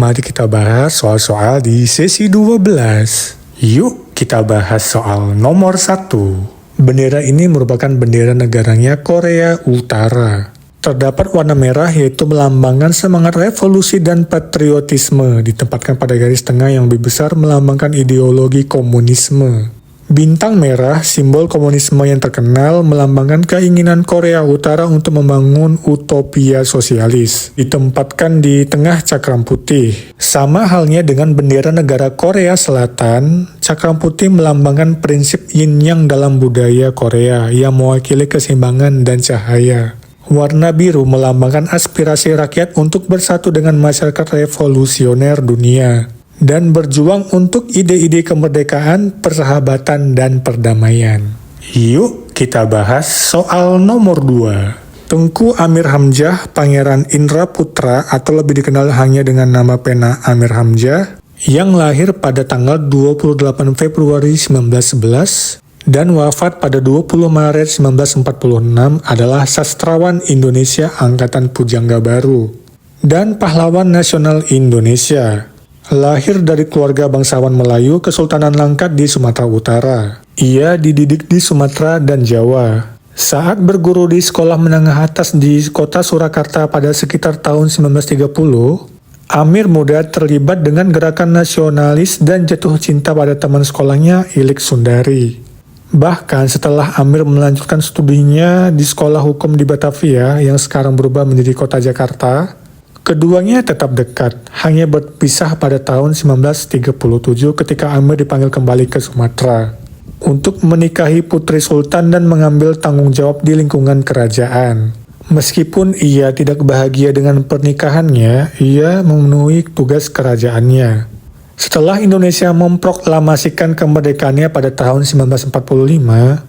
Mari kita bahas soal-soal di sesi 12. Yuk kita bahas soal nomor 1. Bendera ini merupakan bendera negaranya Korea Utara. Terdapat warna merah yaitu melambangkan semangat revolusi dan patriotisme, ditempatkan pada garis tengah yang lebih besar melambangkan ideologi komunisme. Bintang merah, simbol komunisme yang terkenal, melambangkan keinginan Korea Utara untuk membangun utopia sosialis, ditempatkan di tengah cakram putih. Sama halnya dengan bendera negara Korea Selatan, cakram putih melambangkan prinsip yin-yang dalam budaya Korea yang mewakili keseimbangan dan cahaya. Warna biru melambangkan aspirasi rakyat untuk bersatu dengan masyarakat revolusioner dunia dan berjuang untuk ide-ide kemerdekaan, persahabatan, dan perdamaian. Yuk kita bahas soal nomor 2. Tengku Amir Hamzah, Pangeran Indra Putra atau lebih dikenal hanya dengan nama pena Amir Hamzah, yang lahir pada tanggal 28 Februari 1911 dan wafat pada 20 Maret 1946 adalah sastrawan Indonesia Angkatan Pujangga Baru dan pahlawan nasional Indonesia. Lahir dari keluarga bangsawan Melayu Kesultanan Langkat di Sumatera Utara. Ia dididik di Sumatera dan Jawa. Saat berguru di sekolah menengah atas di kota Surakarta pada sekitar tahun 1930, Amir muda terlibat dengan gerakan nasionalis dan jatuh cinta pada teman sekolahnya Ilik Sundari. Bahkan setelah Amir melanjutkan studinya di sekolah hukum di Batavia yang sekarang berubah menjadi kota Jakarta, keduanya tetap dekat, hanya berpisah pada tahun 1937 ketika Amir dipanggil kembali ke Sumatera untuk menikahi putri sultan dan mengambil tanggung jawab di lingkungan kerajaan. Meskipun ia tidak bahagia dengan pernikahannya, ia memenuhi tugas kerajaannya. Setelah Indonesia memproklamasikan kemerdekaannya pada tahun 1945,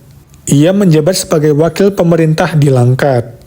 ia menjabat sebagai wakil pemerintah di Langkat.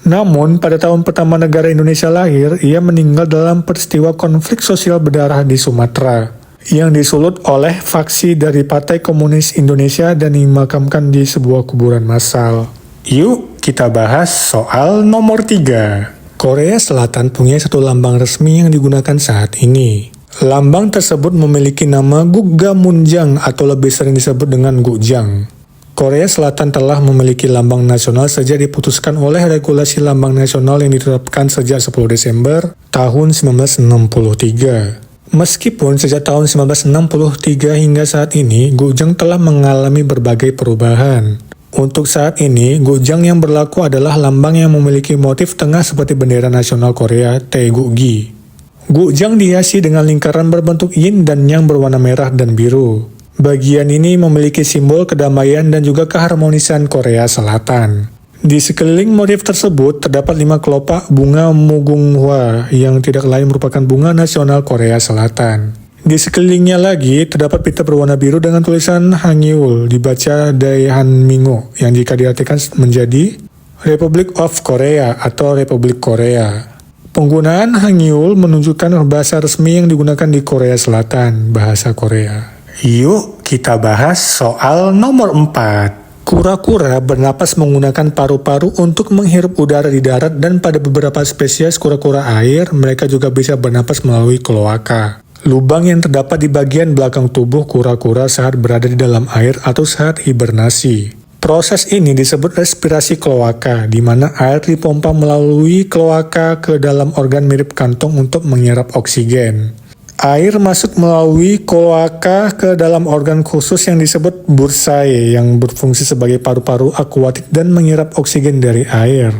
Namun, pada tahun pertama negara Indonesia lahir, ia meninggal dalam peristiwa konflik sosial berdarah di Sumatera, yang disulut oleh faksi dari Partai Komunis Indonesia dan dimakamkan di sebuah kuburan massal. Yuk, kita bahas soal nomor 3. Korea Selatan punya satu lambang resmi yang digunakan saat ini. Lambang tersebut memiliki nama Gukgamunjang atau lebih sering disebut dengan Gukjang. Korea Selatan telah memiliki lambang nasional sejak diputuskan oleh regulasi lambang nasional yang ditetapkan sejak 10 Desember tahun 1963. Meskipun sejak tahun 1963 hingga saat ini, Gukjang telah mengalami berbagai perubahan. Untuk saat ini, Gukjang yang berlaku adalah lambang yang memiliki motif tengah seperti bendera nasional Korea, Taegukgi. Gukjang dihiasi dengan lingkaran berbentuk yin dan yang berwarna merah dan biru. Bagian ini memiliki simbol kedamaian dan juga keharmonisan Korea Selatan. Di sekeliling motif tersebut terdapat 5 kelopak bunga mugunghwa yang tidak lain merupakan bunga nasional Korea Selatan. Di sekelilingnya lagi terdapat pita berwarna biru dengan tulisan Hangul dibaca Daehanmingo yang jika diartikan menjadi Republic of Korea atau Republik Korea. Penggunaan Hangul menunjukkan bahasa resmi yang digunakan di Korea Selatan, bahasa Korea. Yuk kita bahas soal nomor 4. Kura-kura bernapas menggunakan paru-paru untuk menghirup udara di darat dan pada beberapa spesies kura-kura air, mereka juga bisa bernapas melalui kloaka. Lubang yang terdapat di bagian belakang tubuh kura-kura saat berada di dalam air atau saat hibernasi. Proses ini disebut respirasi kloaka, di mana air dipompa melalui kloaka ke dalam organ mirip kantong untuk menyerap oksigen. Air masuk melalui kloaka ke dalam organ khusus yang disebut bursae yang berfungsi sebagai paru-paru akuatik dan menyerap oksigen dari air.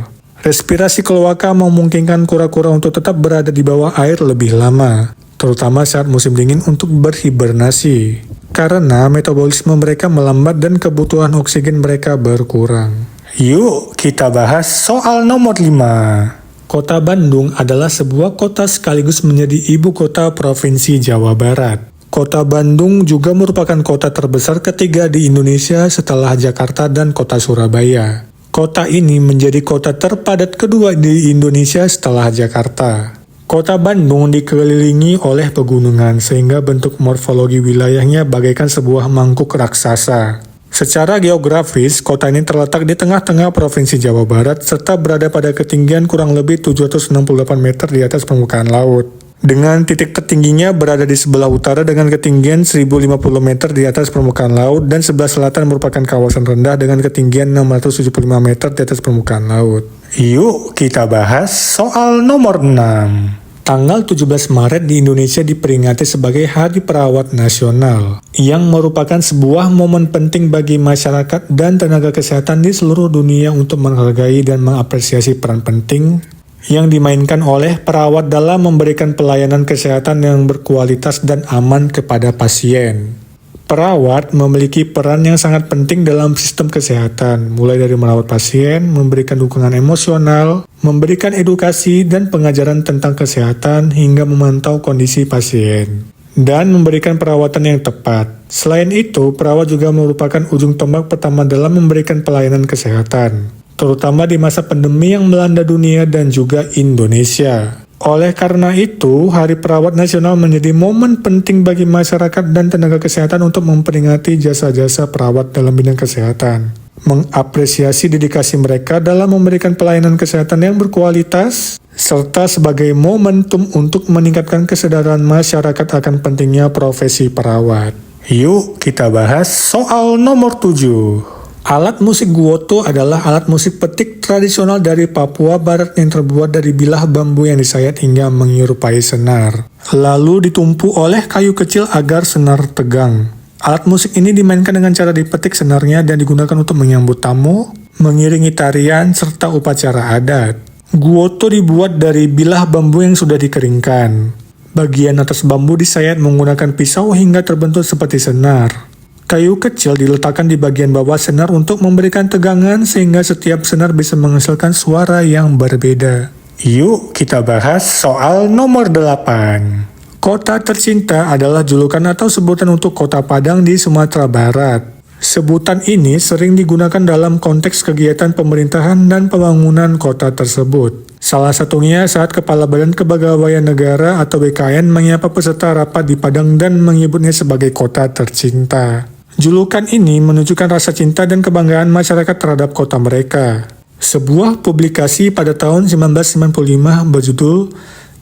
Respirasi kloaka memungkinkan kura-kura untuk tetap berada di bawah air lebih lama, terutama saat musim dingin untuk berhibernasi, karena metabolisme mereka melambat dan kebutuhan oksigen mereka berkurang. Yuk kita bahas soal nomor 5. Kota Bandung adalah sebuah kota sekaligus menjadi ibu kota Provinsi Jawa Barat. Kota Bandung juga merupakan kota terbesar ketiga di Indonesia setelah Jakarta dan kota Surabaya. Kota ini menjadi kota terpadat kedua di Indonesia setelah Jakarta. Kota Bandung dikelilingi oleh pegunungan sehingga bentuk morfologi wilayahnya bagaikan sebuah mangkuk raksasa. Secara geografis, kota ini terletak di tengah-tengah Provinsi Jawa Barat serta berada pada ketinggian kurang lebih 768 meter di atas permukaan laut. dengan titik tertingginya berada di sebelah utara dengan ketinggian 1050 meter di atas permukaan laut dan sebelah selatan merupakan kawasan rendah dengan ketinggian 675 meter di atas permukaan laut. Yuk kita bahas soal nomor 6. Tanggal 17 Maret di Indonesia diperingati sebagai Hari Perawat Nasional, yang merupakan sebuah momen penting bagi masyarakat dan tenaga kesehatan di seluruh dunia untuk menghargai dan mengapresiasi peran penting yang dimainkan oleh perawat dalam memberikan pelayanan kesehatan yang berkualitas dan aman kepada pasien. Perawat memiliki peran yang sangat penting dalam sistem kesehatan, mulai dari merawat pasien, memberikan dukungan emosional, memberikan edukasi dan pengajaran tentang kesehatan, hingga memantau kondisi pasien, dan memberikan perawatan yang tepat. Selain itu, perawat juga merupakan ujung tombak pertama dalam memberikan pelayanan kesehatan, terutama di masa pandemi yang melanda dunia dan juga Indonesia. Oleh karena itu, Hari Perawat Nasional menjadi momen penting bagi masyarakat dan tenaga kesehatan untuk memperingati jasa-jasa perawat dalam bidang kesehatan, mengapresiasi dedikasi mereka dalam memberikan pelayanan kesehatan yang berkualitas, serta sebagai momentum untuk meningkatkan kesadaran masyarakat akan pentingnya profesi perawat. Yuk kita bahas soal nomor 7. Alat musik guoto adalah alat musik petik tradisional dari Papua Barat yang terbuat dari bilah bambu yang disayat hingga menyerupai senar, lalu ditumpu oleh kayu kecil agar senar tegang. Alat musik ini dimainkan dengan cara dipetik senarnya dan digunakan untuk menyambut tamu, mengiringi tarian, serta upacara adat. Guoto dibuat dari bilah bambu yang sudah dikeringkan. Bagian atas bambu disayat menggunakan pisau hingga terbentuk seperti senar. Kayu kecil diletakkan di bagian bawah senar untuk memberikan tegangan sehingga setiap senar bisa menghasilkan suara yang berbeda. Yuk kita bahas soal nomor 8. Kota tercinta adalah julukan atau sebutan untuk kota Padang di Sumatera Barat. Sebutan ini sering digunakan dalam konteks kegiatan pemerintahan dan pembangunan kota tersebut. Salah satunya saat Kepala Badan Kepegawaian Negara atau BKN menyapa peserta rapat di Padang dan menyebutnya sebagai kota tercinta. Julukan ini menunjukkan rasa cinta dan kebanggaan masyarakat terhadap kota mereka. Sebuah publikasi pada tahun 1995 berjudul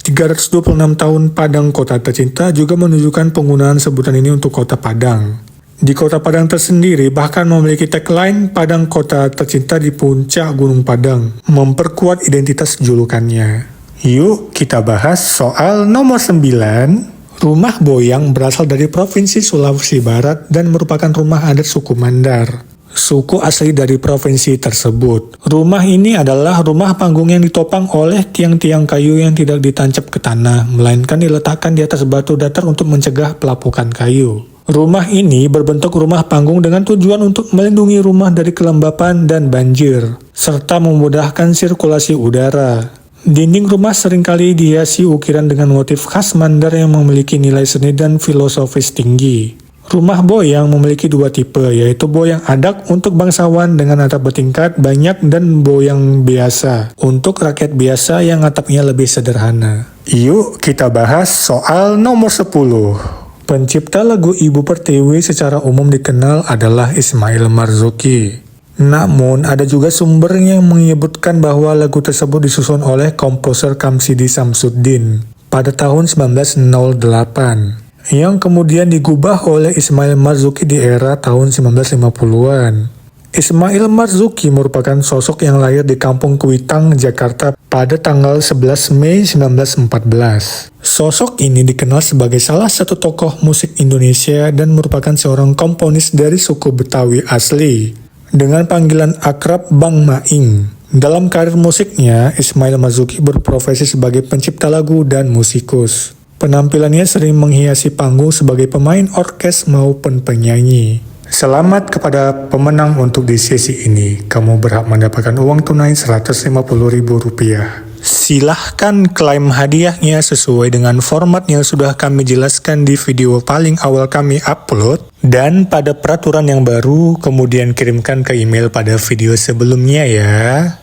326 tahun Padang Kota Tercinta juga menunjukkan penggunaan sebutan ini untuk kota Padang. Di kota Padang tersendiri bahkan memiliki tagline Padang Kota Tercinta di puncak Gunung Padang, memperkuat identitas julukannya. Yuk kita bahas soal nomor 9. Rumah Boyang berasal dari Provinsi Sulawesi Barat dan merupakan rumah adat suku Mandar, suku asli dari provinsi tersebut. Rumah ini adalah rumah panggung yang ditopang oleh tiang-tiang kayu yang tidak ditancap ke tanah, melainkan diletakkan di atas batu datar untuk mencegah pelapukan kayu. Rumah ini berbentuk rumah panggung dengan tujuan untuk melindungi rumah dari kelembapan dan banjir, serta memudahkan sirkulasi udara. Dinding rumah seringkali dihiasi ukiran dengan motif khas Mandar yang memiliki nilai seni dan filosofis tinggi. Rumah Boyang memiliki dua tipe, yaitu Boyang Adak untuk bangsawan dengan atap bertingkat banyak dan Boyang biasa untuk rakyat biasa yang atapnya lebih sederhana. Yuk kita bahas soal nomor 10. Pencipta lagu Ibu Pertiwi secara umum dikenal adalah Ismail Marzuki. Namun, ada juga sumber yang menyebutkan bahwa lagu tersebut disusun oleh komposer Kamsidi Samsuddin pada tahun 1908, yang kemudian digubah oleh Ismail Marzuki di era tahun 1950-an. Ismail Marzuki merupakan sosok yang lahir di Kampung Kuitang, Jakarta pada tanggal 11 Mei 1914. Sosok ini dikenal sebagai salah satu tokoh musik Indonesia dan merupakan seorang komponis dari suku Betawi asli, dengan panggilan akrab Bang Maing. Dalam karir musiknya, Ismail Marzuki berprofesi sebagai pencipta lagu dan musikus. Penampilannya sering menghiasi panggung sebagai pemain orkes maupun penyanyi. Selamat kepada pemenang untuk di sesi ini. Kamu berhak mendapatkan uang tunai Rp150.000. Silahkan klaim hadiahnya sesuai dengan format yang sudah kami jelaskan di video paling awal kami upload, dan pada peraturan yang baru, kemudian kirimkan ke email pada video sebelumnya ya.